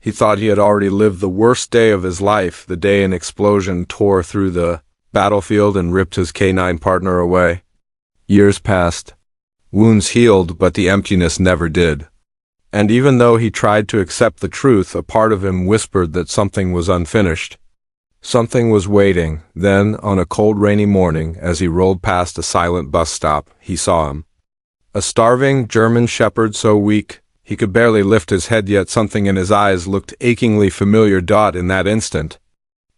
He thought he had already lived the worst day of his life, the day an explosion tore through the battlefield and ripped his K9 partner away. Years passed. Wounds healed, but the emptiness never did. And even though he tried to accept the truth, a part of him whispered that something was unfinished. Something was waiting. Then, on a cold, rainy morning, as he rolled past a silent bus stop, he saw him. A starving German shepherd so weak he could barely lift his head, yet something in his eyes looked achingly familiar. In that instant,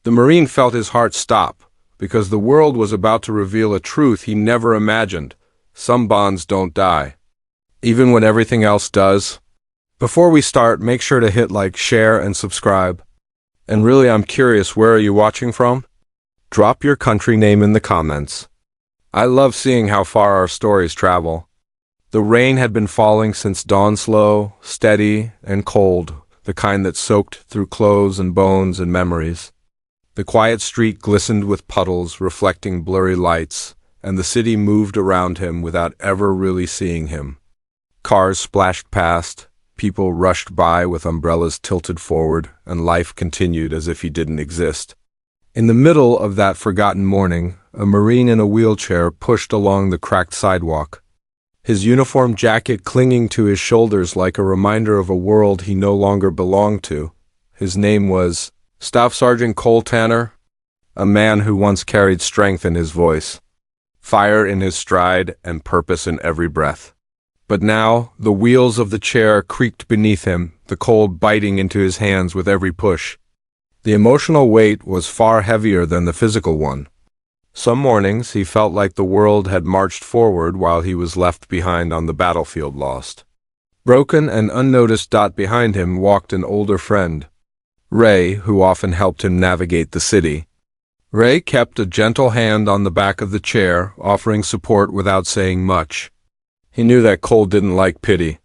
the Marine felt his heart stop, because the world was about to reveal a truth he never imagined. Some bonds don't die, even when everything else does. Before we start, make sure to hit like, share, and subscribe. And really, I'm curious, where are you watching from? Drop your country name in the comments. I love seeing how far our stories travel. The rain had been falling since dawn, slow, steady, and cold, the kind that soaked through clothes and bones and memories. The quiet street glistened with puddles, reflecting blurry lights, and the city moved around him without ever really seeing him. Cars splashed past, people rushed by with umbrellas tilted forward, and life continued as if he didn't exist. In the middle of that forgotten morning, a Marine in a wheelchair pushed along the cracked sidewalk, his uniform jacket clinging to his shoulders like a reminder of a world he no longer belonged to. His name was Staff Sergeant Cole Tanner, a man who once carried strength in his voice, fire in his stride, and purpose in every breath. But now, the wheels of the chair creaked beneath him, the cold biting into his hands with every push. The emotional weight was far heavier than the physical one. Some mornings he felt like the world had marched forward while he was left behind on the battlefield, lost. Broken and unnoticed. Behind him walked an older friend, Ray, who often helped him navigate the city. Ray kept a gentle hand on the back of the chair, offering support without saying much. He knew that Cole didn't like pity.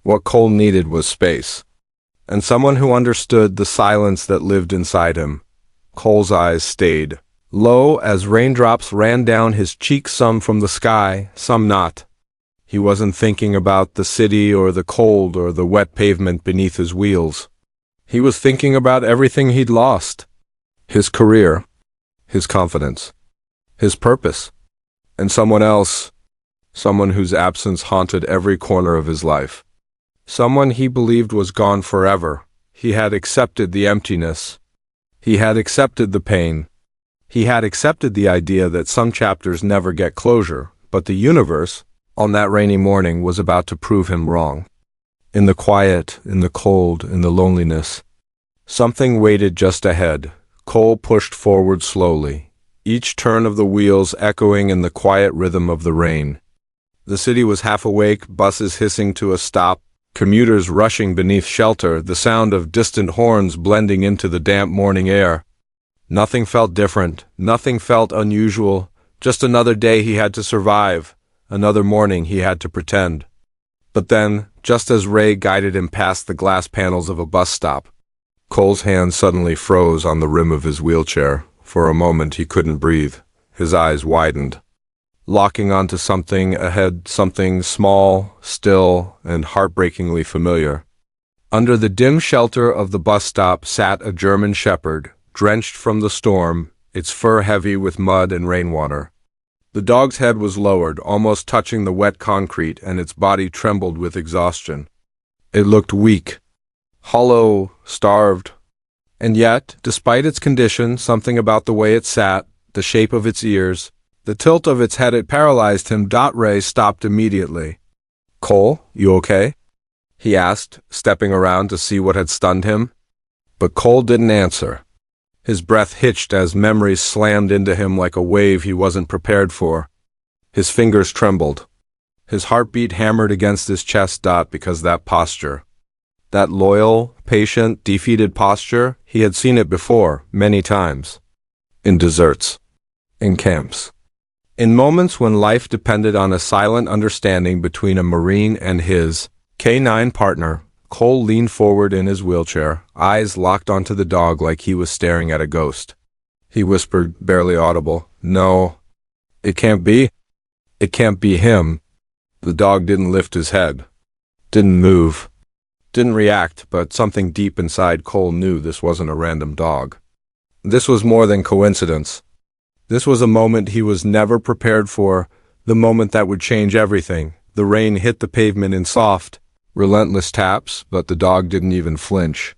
What Cole needed was space, and someone who understood the silence that lived inside him. Cole's eyes stayed low as raindrops ran down his cheeks, some from the sky, some not. He wasn't thinking about the city or the cold or the wet pavement beneath his wheels. He was thinking about everything he'd lost. His career, his confidence, his purpose, and someone else, someone whose absence haunted every corner of his life. Someone he believed was gone forever. He had accepted the emptiness. He had accepted the pain. He had accepted the idea that some chapters never get closure, but the universe, on that rainy morning, was about to prove him wrong. In the quiet, in the cold, in the loneliness, something waited just ahead. Cole pushed forward slowly, each turn of the wheels echoing in the quiet rhythm of the rain. The city was half awake, buses hissing to a stop, commuters rushing beneath shelter, the sound of distant horns blending into the damp morning air. Nothing felt different, nothing felt unusual, just another day he had to survive, another morning he had to pretend. But then, just as Ray guided him past the glass panels of a bus stop, Cole's hand suddenly froze on the rim of his wheelchair. For a moment he couldn't breathe. His eyes widened, locking onto something ahead, something small, still, and heartbreakingly familiar. Under the dim shelter of the bus stop sat a German shepherd, drenched from the storm, its fur heavy with mud and rainwater. The dog's head was lowered, almost touching the wet concrete, and its body trembled with exhaustion. It looked weak, hollow, starved. And yet, despite its condition, something about the way it sat, the shape of its ears, the tilt of its head, it paralyzed him. Ray stopped immediately. "Cole, you okay?" he asked, stepping around to see what had stunned him. But Cole didn't answer. His breath hitched as memories slammed into him like a wave he wasn't prepared for. His fingers trembled. His heartbeat hammered against his chest. Because that posture, that loyal, patient, defeated posture, he had seen it before, many times. In deserts, in camps, in moments when life depended on a silent understanding between a Marine and his K9 partner. Cole leaned forward in his wheelchair, eyes locked onto the dog like he was staring at a ghost. He whispered, barely audible, "No, it can't be. It can't be him." The dog didn't lift his head, didn't move. Didn't react, but something deep inside Cole knew this wasn't a random dog. This was more than coincidence. This was a moment he was never prepared for, the moment that would change everything. The rain hit the pavement in soft, relentless taps, but the dog didn't even flinch.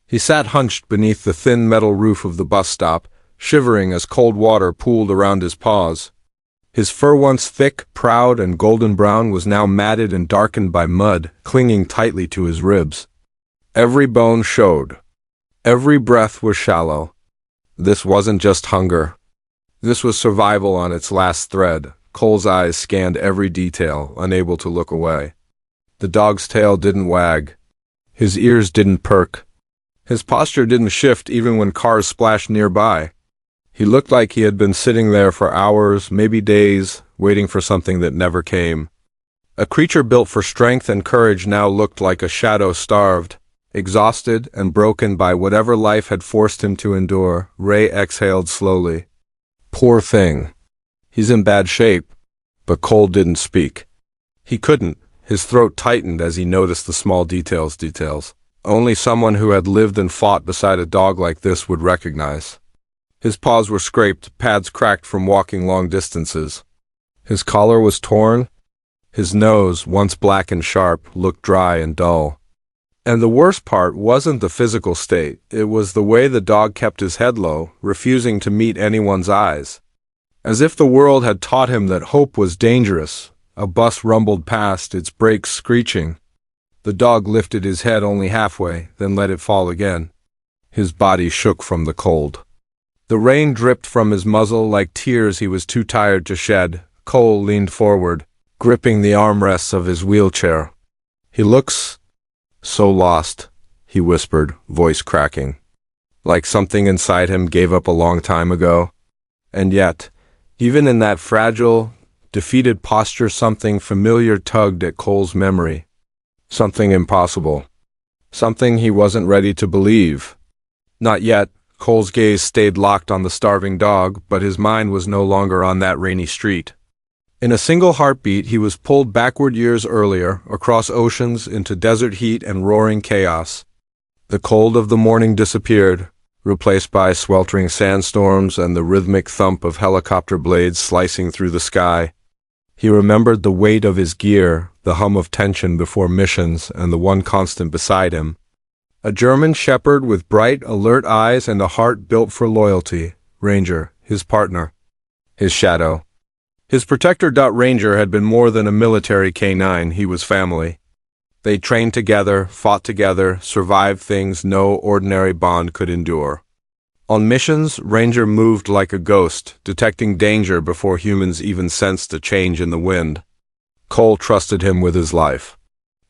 He sat hunched beneath the thin metal roof of the bus stop, shivering as cold water pooled around his paws. His fur, once thick, proud, and golden brown, was now matted and darkened by mud, clinging tightly to his ribs. Every bone showed. Every breath was shallow. This wasn't just hunger. This was survival on its last thread. Cole's eyes scanned every detail, unable to look away. The dog's tail didn't wag. His ears didn't perk. His posture didn't shift even when cars splashed nearby. He looked like he had been sitting there for hours, maybe days, waiting for something that never came. A creature built for strength and courage now looked like a shadow starved, exhausted and broken by whatever life had forced him to endure. Ray exhaled slowly. Poor thing. He's in bad shape. But Cole didn't speak. He couldn't. His throat tightened as he noticed the small details. Only someone who had lived and fought beside a dog like this would recognize. His paws were scraped, pads cracked from walking long distances. His collar was torn. His nose, once black and sharp, looked dry and dull. And the worst part wasn't the physical state. It was the way the dog kept his head low, refusing to meet anyone's eyes. As if the world had taught him that hope was dangerous. A bus rumbled past, its brakes screeching. The dog lifted his head only halfway, then let it fall again. His body shook from the cold. The rain dripped from his muzzle like tears he was too tired to shed. Cole leaned forward, gripping the armrests of his wheelchair. He looks so lost, he whispered, voice cracking. Like something inside him gave up a long time ago. And yet, even in that fragile, defeated posture, something familiar tugged at Cole's memory. Something impossible. Something he wasn't ready to believe. Not yet. Cole's gaze stayed locked on the starving dog, but his mind was no longer on that rainy street. In a single heartbeat, he was pulled backward years earlier, across oceans, into desert heat and roaring chaos. The cold of the morning disappeared, replaced by sweltering sandstorms and the rhythmic thump of helicopter blades slicing through the sky. He remembered the weight of his gear, the hum of tension before missions, and the one constant beside him. A German shepherd with bright, alert eyes and a heart built for loyalty. Ranger, his partner. His shadow. His protector. Ranger had been more than a military canine, he was family. They trained together, fought together, survived things no ordinary bond could endure. On missions, Ranger moved like a ghost, detecting danger before humans even sensed a change in the wind. Cole trusted him with his life.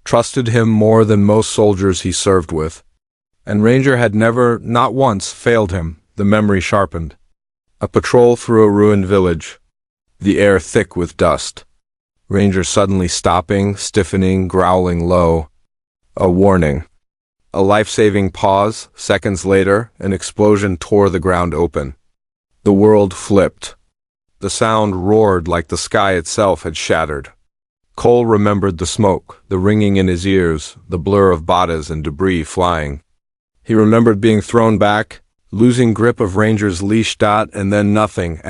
Trusted him more than most soldiers he served with. And Ranger had never, not once, failed him, the memory sharpened. A patrol through a ruined village. The air thick with dust. Ranger suddenly stopping, stiffening, growling low. A warning. A life-saving pause. Seconds later, an explosion tore the ground open. The world flipped. The sound roared like the sky itself had shattered. Cole remembered the smoke, the ringing in his ears, the blur of bodies and debris flying. He remembered being thrown back, losing grip of Ranger's leash. And then nothing,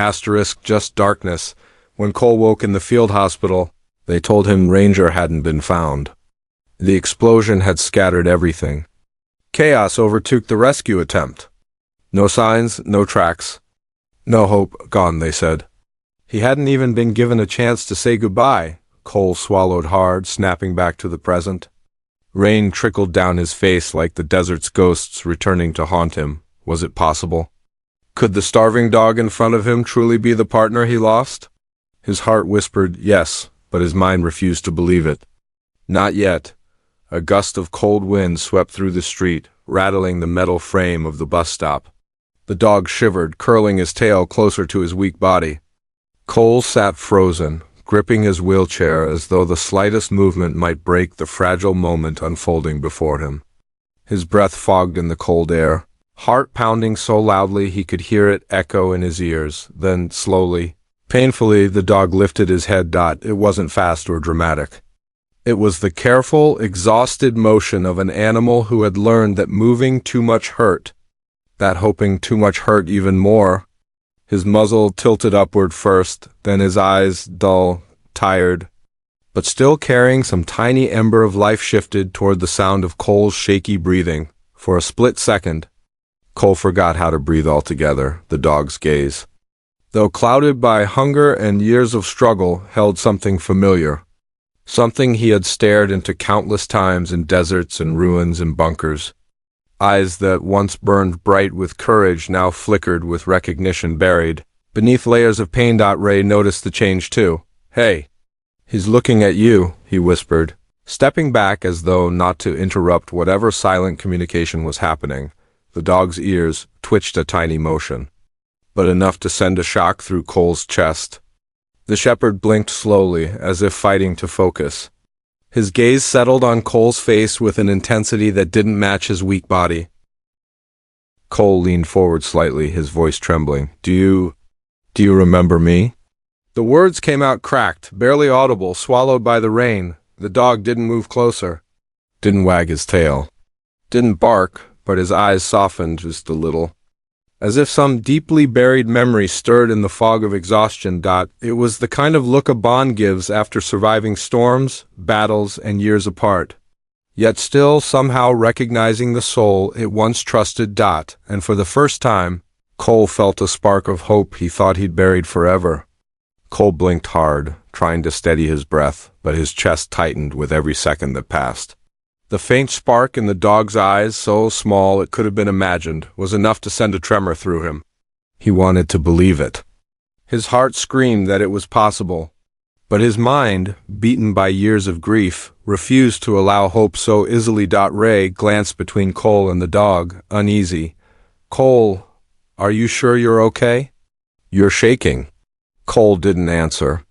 just darkness. When Cole woke in the field hospital, they told him Ranger hadn't been found. The explosion had scattered everything. Chaos overtook the rescue attempt. No signs, no tracks. No hope, gone, they said. He hadn't even been given a chance to say goodbye. Cole swallowed hard, snapping back to the present. Rain trickled down his face like the desert's ghosts returning to haunt him. Was it possible? Could the starving dog in front of him truly be the partner he lost? His heart whispered yes, but his mind refused to believe it. Not yet. A gust of cold wind swept through the street, rattling the metal frame of the bus stop. The dog shivered, curling his tail closer to his weak body. Cole sat frozen, gripping his wheelchair as though the slightest movement might break the fragile moment unfolding before him. His breath fogged in the cold air, heart pounding so loudly he could hear it echo in his ears. Then, slowly, painfully, the dog lifted his head. It wasn't fast or dramatic. It was the careful, exhausted motion of an animal who had learned that moving too much hurt, that hoping too much hurt even more. His muzzle tilted upward first, then his eyes dull, tired, but still carrying some tiny ember of life shifted toward the sound of Cole's shaky breathing. For a split second, Cole forgot how to breathe altogether, the dog's gaze, though clouded by hunger and years of struggle, held something familiar. Something he had stared into countless times in deserts and ruins and bunkers. Eyes that once burned bright with courage now flickered with recognition buried beneath layers of pain. Ray noticed the change too. "Hey, he's looking at you," he whispered, stepping back as though not to interrupt whatever silent communication was happening. The dog's ears twitched a tiny motion, but enough to send a shock through Cole's chest. The shepherd blinked slowly, as if fighting to focus. His gaze settled on Cole's face with an intensity that didn't match his weak body. Cole leaned forward slightly, his voice trembling. Do you remember me?" The words came out cracked, barely audible, swallowed by the rain. The dog didn't move closer, didn't wag his tail, didn't bark, but his eyes softened just a little, as if some deeply buried memory stirred in the fog of exhaustion. It was the kind of look a bond gives after surviving storms, battles, and years apart, yet still somehow recognizing the soul it once trusted. And for the first time, Cole felt a spark of hope he thought he'd buried forever. Cole blinked hard, trying to steady his breath, but his chest tightened with every second that passed. The faint spark in the dog's eyes, so small it could have been imagined, was enough to send a tremor through him. He wanted to believe it. His heart screamed that it was possible, but his mind, beaten by years of grief, refused to allow hope so easily. Ray glanced between Cole and the dog, uneasy. "Cole, are you sure you're okay? You're shaking." Cole didn't answer.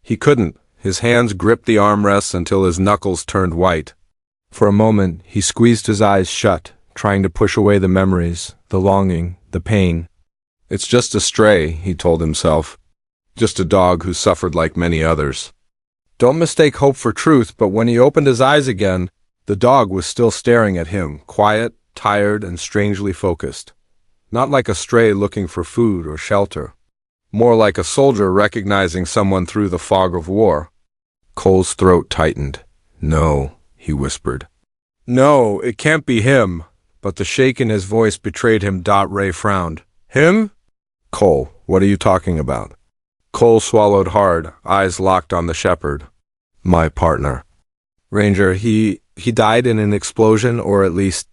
He couldn't. His hands gripped the armrests until his knuckles turned white. For a moment, he squeezed his eyes shut, trying to push away the memories, the longing, the pain. "It's just a stray," he told himself. "Just a dog who suffered like many others." Don't mistake hope for truth, but when he opened his eyes again, the dog was still staring at him, quiet, tired, and strangely focused. Not like a stray looking for food or shelter. More like a soldier recognizing someone through the fog of war. Cole's throat tightened. "No," he whispered. "No, it can't be him." But the shake in his voice betrayed him. Ray frowned. "Him?" "Cole, what are you talking about?" Cole swallowed hard, eyes locked on the shepherd. "My partner. Ranger, he died in an explosion, or at least,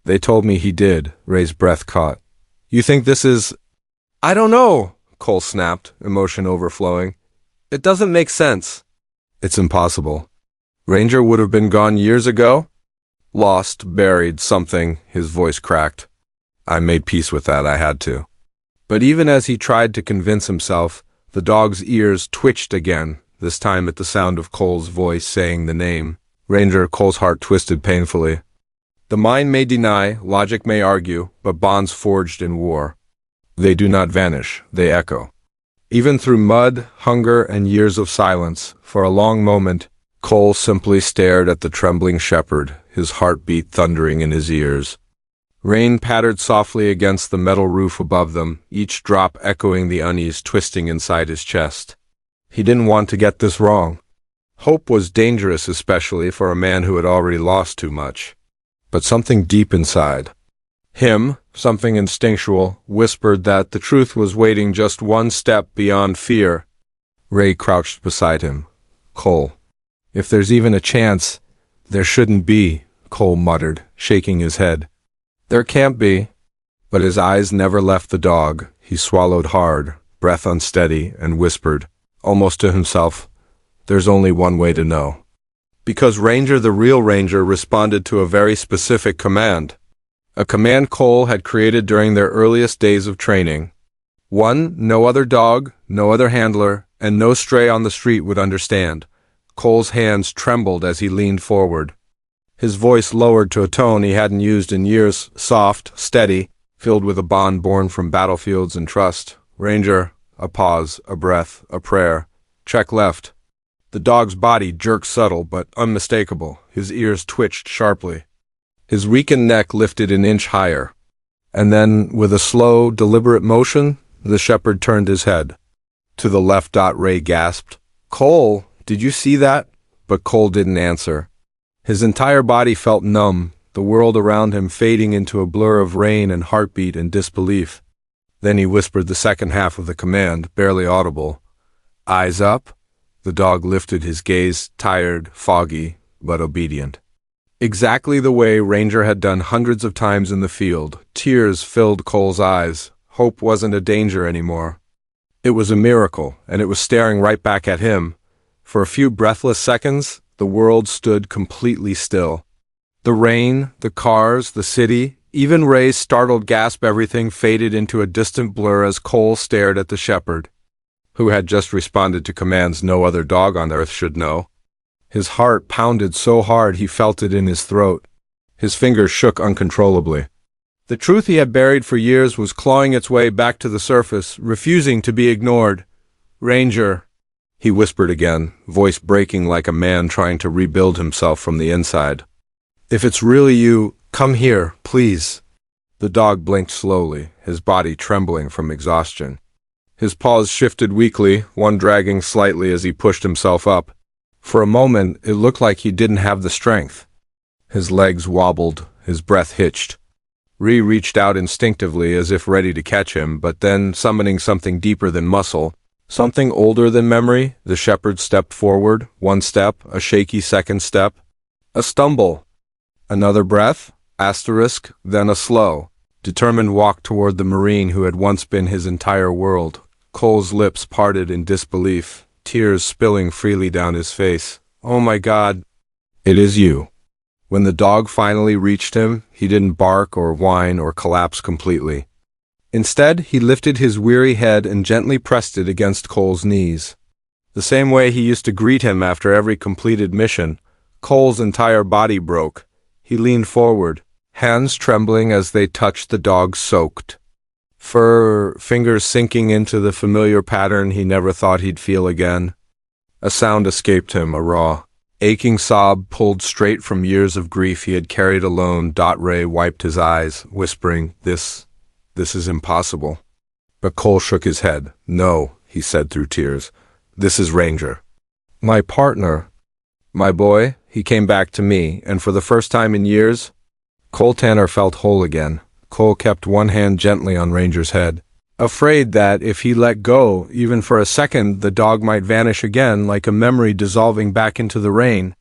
they told me he did." Ray's breath caught. "You think this is—" "I don't know," Cole snapped, emotion overflowing. "It doesn't make sense." "It's impossible. Ranger would have been gone years ago? Lost, buried, something," his voice cracked. "I made peace with that, I had to." But even as he tried to convince himself, the dog's ears twitched again, this time at the sound of Cole's voice saying the name. Ranger. Cole's heart twisted painfully. The mind may deny, logic may argue, but bonds forged in war, they do not vanish, they echo. Even through mud, hunger, and years of silence, for a long moment, Cole simply stared at the trembling shepherd, his heartbeat thundering in his ears. Rain pattered softly against the metal roof above them, each drop echoing the unease twisting inside his chest. He didn't want to get this wrong. Hope was dangerous, especially for a man who had already lost too much. But something deep inside him, something instinctual, whispered that the truth was waiting just one step beyond fear. Ray crouched beside him. "Cole, if there's even a chance—" "There shouldn't be," Cole muttered, shaking his head. "There can't be." But his eyes never left the dog. He swallowed hard, breath unsteady, and whispered, almost to himself, "There's only one way to know." Because Ranger, the real Ranger, responded to a very specific command. A command Cole had created during their earliest days of training. One no other dog, no other handler, and no stray on the street would understand. Cole's hands trembled as he leaned forward. His voice lowered to a tone he hadn't used in years, soft, steady, filled with a bond born from battlefields and trust. "Ranger," a pause, a breath, a prayer. "Check left." The dog's body jerked subtle but unmistakable. His ears twitched sharply. His weakened neck lifted an inch higher. And then, with a slow, deliberate motion, the shepherd turned his head. To the left. Ray gasped. "Cole, did you see that?" But Cole didn't answer. His entire body felt numb, the world around him fading into a blur of rain and heartbeat and disbelief. Then he whispered the second half of the command, barely audible. "Eyes up." The dog lifted his gaze, tired, foggy, but obedient. Exactly the way Ranger had done hundreds of times in the field. Tears filled Cole's eyes. Hope wasn't a danger anymore. It was a miracle, and it was staring right back at him. For a few breathless seconds, the world stood completely still. The rain, the cars, the city, even Ray's startled gasp, everything faded into a distant blur as Cole stared at the shepherd, who had just responded to commands no other dog on earth should know. His heart pounded so hard he felt it in his throat. His fingers shook uncontrollably. The truth he had buried for years was clawing its way back to the surface, refusing to be ignored. "Ranger," he whispered again, voice breaking like a man trying to rebuild himself from the inside. "If it's really you, come here, please." The dog blinked slowly, his body trembling from exhaustion. His paws shifted weakly, one dragging slightly as he pushed himself up. For a moment, it looked like he didn't have the strength. His legs wobbled, his breath hitched. Ree reached out instinctively as if ready to catch him, but then, summoning something deeper than muscle, something older than memory, the shepherd stepped forward, one step, a shaky second step, a stumble. Another breath, asterisk, then a slow, determined walk toward the Marine who had once been his entire world. Cole's lips parted in disbelief, tears spilling freely down his face. "Oh my God." "It is you." When the dog finally reached him, he didn't bark or whine or collapse completely. Instead, he lifted his weary head and gently pressed it against Cole's knees. The same way he used to greet him after every completed mission. Cole's entire body broke. He leaned forward, hands trembling as they touched the dog's soaked fur, fingers sinking into the familiar pattern he never thought he'd feel again. A sound escaped him, a raw, aching sob pulled straight from years of grief he had carried alone. Ray wiped his eyes, whispering, This is impossible." But Cole shook his head. "No," he said through tears. "This is Ranger. My partner. My boy." He came back to me, and for the first time in years, Cole Tanner felt whole again. Cole kept one hand gently on Ranger's head, afraid that if he let go, even for a second, the dog might vanish again like a memory dissolving back into the rain.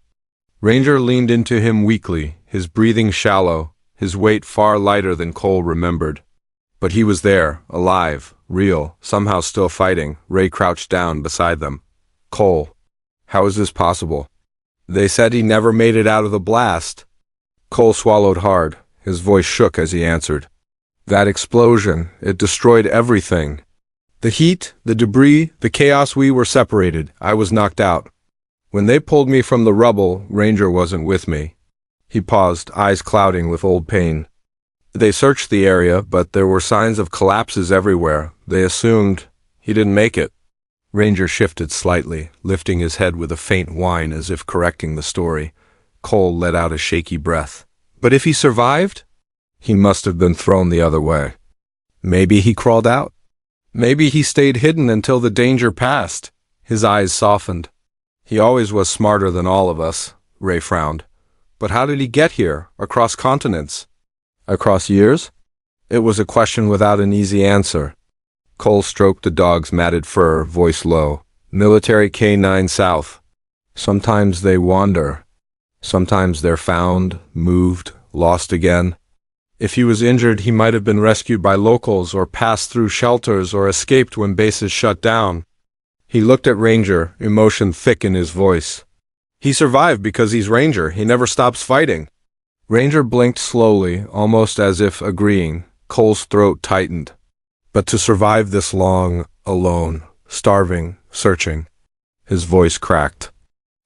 Ranger leaned into him weakly, his breathing shallow, his weight far lighter than Cole remembered. But he was there, alive, real, somehow still fighting. Ray crouched down beside them. "Cole, how is this possible? They said he never made it out of the blast." Cole swallowed hard. His voice shook as he answered. "That explosion, it destroyed everything. The heat, the debris, the chaos, we were separated. I was knocked out. When they pulled me from the rubble, Ranger wasn't with me." He paused, eyes clouding with old pain. "They searched the area, but there were signs of collapses everywhere. They assumed he didn't make it." Ranger shifted slightly, lifting his head with a faint whine as if correcting the story. Cole let out a shaky breath. "But if he survived?" "He must have been thrown the other way. Maybe he crawled out. Maybe he stayed hidden until the danger passed." His eyes softened. "He always was smarter than all of us," Ray frowned. "But how did he get here, across continents? Across years?" It was a question without an easy answer. Cole stroked the dog's matted fur, voice low. "Military K-9 South. Sometimes they wander. Sometimes they're found, moved, lost again. If he was injured, he might have been rescued by locals or passed through shelters or escaped when bases shut down." He looked at Ranger, emotion thick in his voice. "He survived because he's Ranger. He never stops fighting." Ranger blinked slowly, almost as if agreeing. Cole's throat tightened. "But to survive this long, alone, starving, searching." His voice cracked.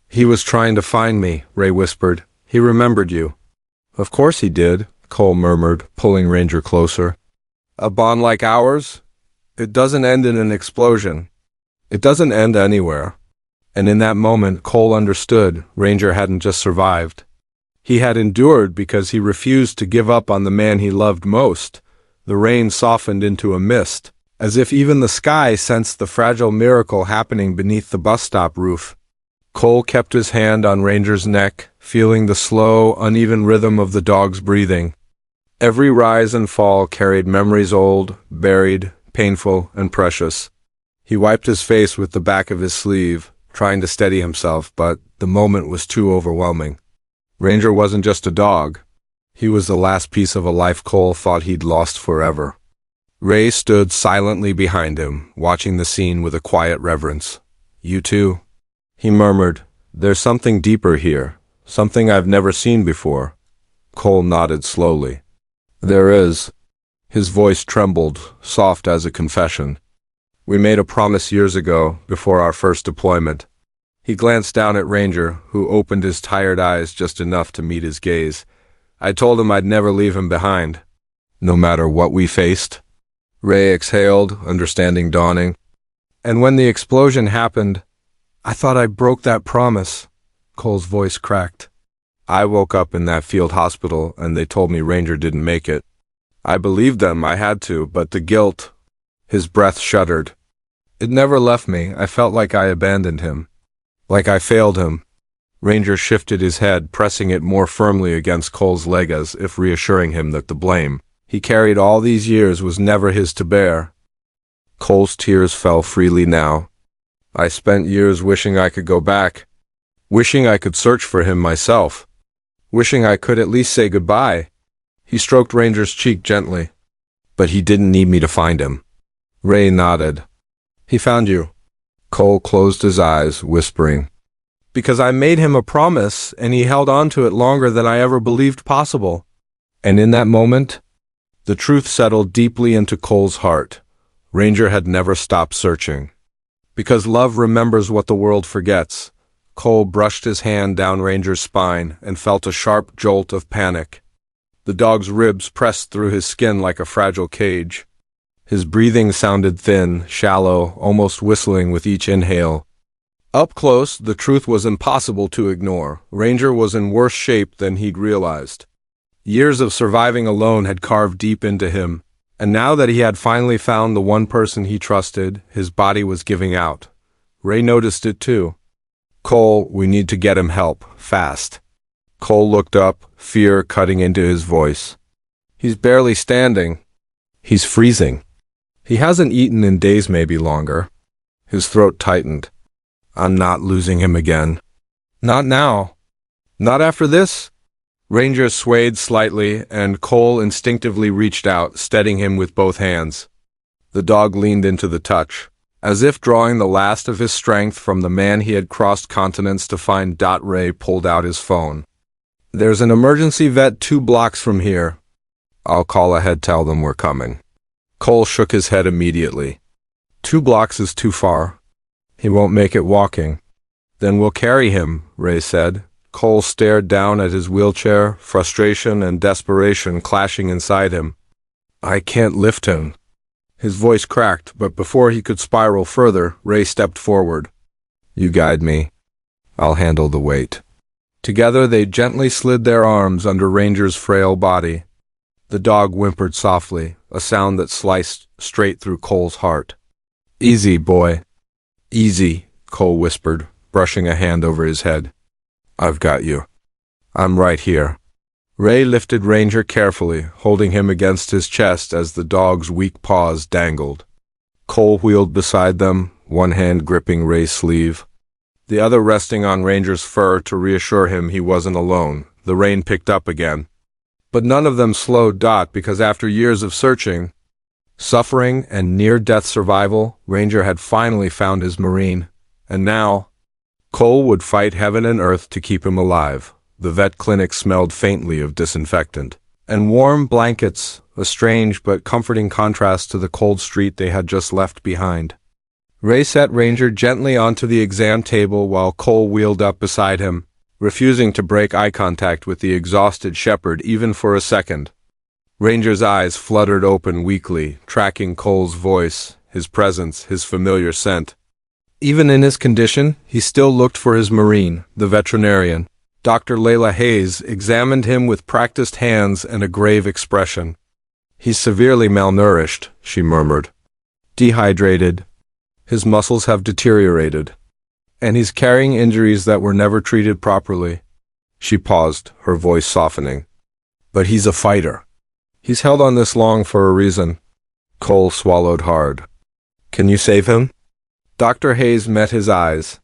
"He was trying to find me," Ray whispered. "He remembered you." "Of course he did," Cole murmured, pulling Ranger closer. "A bond like ours? It doesn't end in an explosion. It doesn't end anywhere." And in that moment, Cole understood Ranger hadn't just survived. He had endured because he refused to give up on the man he loved most. The rain softened into a mist, as if even the sky sensed the fragile miracle happening beneath the bus stop roof. Cole kept his hand on Ranger's neck, feeling the slow, uneven rhythm of the dog's breathing. Every rise and fall carried memories old, buried, painful, and precious. He wiped his face with the back of his sleeve, trying to steady himself, but the moment was too overwhelming. Ranger wasn't just a dog. He was the last piece of a life Cole thought he'd lost forever. Ray stood silently behind him, watching the scene with a quiet reverence. "You too?" he murmured. "There's something deeper here, something I've never seen before." Cole nodded slowly. "There is." His voice trembled, soft as a confession. "We made a promise years ago, before our first deployment." He glanced down at Ranger, who opened his tired eyes just enough to meet his gaze. "I told him I'd never leave him behind, no matter what we faced." Ray exhaled, understanding dawning. "And when the explosion happened, I thought I broke that promise." Cole's voice cracked. "I woke up in that field hospital and they told me Ranger didn't make it. I believed them, I had to, but the guilt..." His breath shuddered. "It never left me. I felt like I abandoned him. Like I failed him." Ranger shifted his head, pressing it more firmly against Cole's leg as if reassuring him that the blame he carried all these years was never his to bear. Cole's tears fell freely now. "I spent years wishing I could go back, wishing I could search for him myself, wishing I could at least say goodbye." He stroked Ranger's cheek gently. "But he didn't need me to find him." Ray nodded. "He found you." Cole closed his eyes, whispering, "Because I made him a promise, and he held on to it longer than I ever believed possible." And in that moment, the truth settled deeply into Cole's heart. Ranger had never stopped searching. Because love remembers what the world forgets. Cole brushed his hand down Ranger's spine and felt a sharp jolt of panic. The dog's ribs pressed through his skin like a fragile cage. His breathing sounded thin, shallow, almost whistling with each inhale. Up close, the truth was impossible to ignore. Ranger was in worse shape than he'd realized. Years of surviving alone had carved deep into him, and now that he had finally found the one person he trusted, his body was giving out. Ray noticed it too. "Cole, we need to get him help, fast." Cole looked up, fear cutting into his voice. "He's barely standing. He's freezing. He hasn't eaten in days, maybe longer." His throat tightened. "I'm not losing him again. Not now. Not after this." Ranger swayed slightly, and Cole instinctively reached out, steadying him with both hands. The dog leaned into the touch, as if drawing the last of his strength from the man he had crossed continents to find. Ray pulled out his phone. "There's an emergency vet 2 blocks from here. I'll call ahead, tell them we're coming." Cole shook his head immediately. 2 blocks is too far. He won't make it walking." "Then we'll carry him," Ray said. Cole stared down at his wheelchair, frustration and desperation clashing inside him. "I can't lift him." His voice cracked, but before he could spiral further, Ray stepped forward. "You guide me. I'll handle the weight." Together they gently slid their arms under Ranger's frail body. The dog whimpered softly, a sound that sliced straight through Cole's heart. "Easy, boy." "Easy," Cole whispered, brushing a hand over his head. "I've got you. I'm right here." Ray lifted Ranger carefully, holding him against his chest as the dog's weak paws dangled. Cole wheeled beside them, one hand gripping Ray's sleeve, the other resting on Ranger's fur to reassure him he wasn't alone. The rain picked up again. But none of them slowed because after years of searching, suffering, and near-death survival, Ranger had finally found his Marine. And now, Cole would fight heaven and earth to keep him alive. The vet clinic smelled faintly of disinfectant and warm blankets, a strange but comforting contrast to the cold street they had just left behind. Ray set Ranger gently onto the exam table while Cole wheeled up beside him, refusing to break eye contact with the exhausted shepherd even for a second. Ranger's eyes fluttered open weakly, tracking Cole's voice, his presence, his familiar scent. Even in his condition, he still looked for his Marine, the veterinarian. Dr. Layla Hayes examined him with practiced hands and a grave expression. "He's severely malnourished," she murmured. "Dehydrated. His muscles have deteriorated. And he's carrying injuries that were never treated properly." She paused, her voice softening. "But he's a fighter. He's held on this long for a reason." Cole swallowed hard. "Can you save him?" Dr. Hayes met his eyes.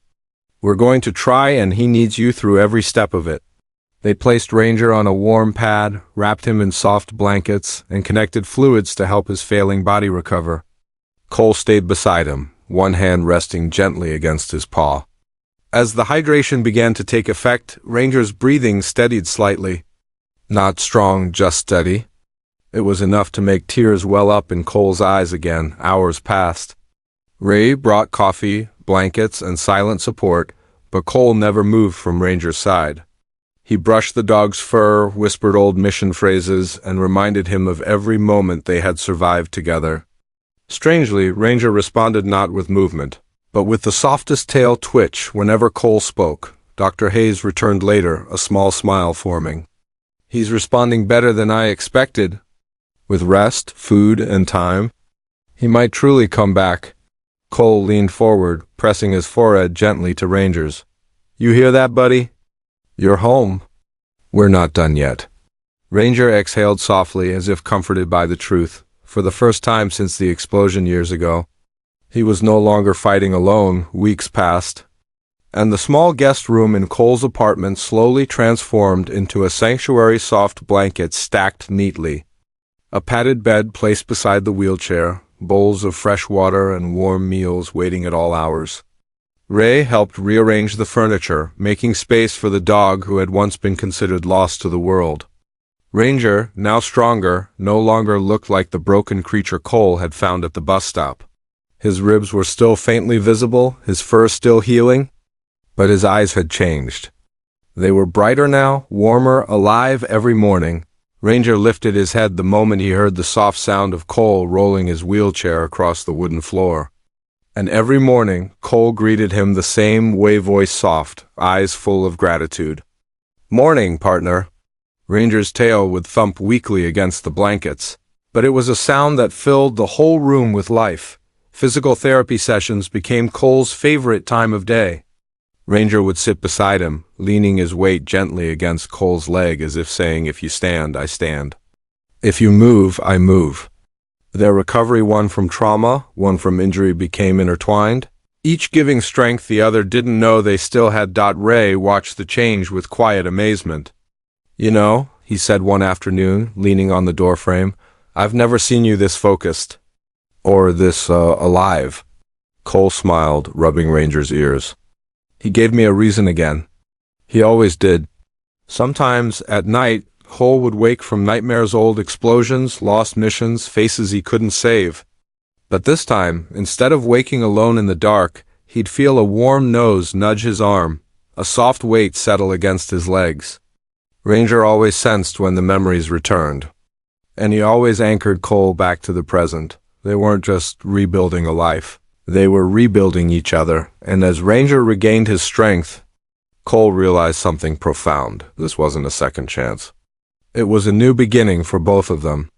"We're going to try, and he needs you through every step of it." They placed Ranger on a warm pad, wrapped him in soft blankets, and connected fluids to help his failing body recover. Cole stayed beside him, one hand resting gently against his paw. As the hydration began to take effect, Ranger's breathing steadied slightly. Not strong, just steady. It was enough to make tears well up in Cole's eyes again. Hours passed. Ray brought coffee, blankets, and silent support, but Cole never moved from Ranger's side. He brushed the dog's fur, whispered old mission phrases, and reminded him of every moment they had survived together. Strangely, Ranger responded not with movement, but with the softest tail twitch whenever Cole spoke. Dr. Hayes returned later, a small smile forming. "He's responding better than I expected. With rest, food, and time, he might truly come back." Cole leaned forward, pressing his forehead gently to Ranger's. "You hear that, buddy? You're home." "We're not done yet." Ranger exhaled softly, as if comforted by the truth. For the first time since the explosion years ago, he was no longer fighting alone. Weeks passed, and the small guest room in Cole's apartment slowly transformed into a sanctuary, soft blankets stacked neatly, a padded bed placed beside the wheelchair, bowls of fresh water and warm meals waiting at all hours. Ray helped rearrange the furniture, making space for the dog who had once been considered lost to the world. Ranger, now stronger, no longer looked like the broken creature Cole had found at the bus stop. His ribs were still faintly visible, his fur still healing, but his eyes had changed. They were brighter now, warmer, alive every morning. Ranger lifted his head the moment he heard the soft sound of Cole rolling his wheelchair across the wooden floor. And every morning, Cole greeted him the same way, voice soft, eyes full of gratitude. "Morning, partner." Ranger's tail would thump weakly against the blankets, but it was a sound that filled the whole room with life. Physical therapy sessions became Cole's favorite time of day. Ranger would sit beside him, leaning his weight gently against Cole's leg as if saying, "If you stand, I stand. If you move, I move." Their recovery, one from trauma, one from injury, became intertwined, each giving strength the other didn't know they still had. Ray watched the change with quiet amazement. "You know," he said one afternoon, leaning on the doorframe, "I've never seen you this focused. Or this, alive." Cole smiled, rubbing Ranger's ears. "He gave me a reason again. He always did." Sometimes, at night, Cole would wake from nightmares, old explosions, lost missions, faces he couldn't save. But this time, instead of waking alone in the dark, he'd feel a warm nose nudge his arm, a soft weight settle against his legs. Ranger always sensed when the memories returned, and he always anchored Cole back to the present. They weren't just rebuilding a life. They were rebuilding each other, and as Ranger regained his strength, Cole realized something profound. This wasn't a second chance. It was a new beginning for both of them.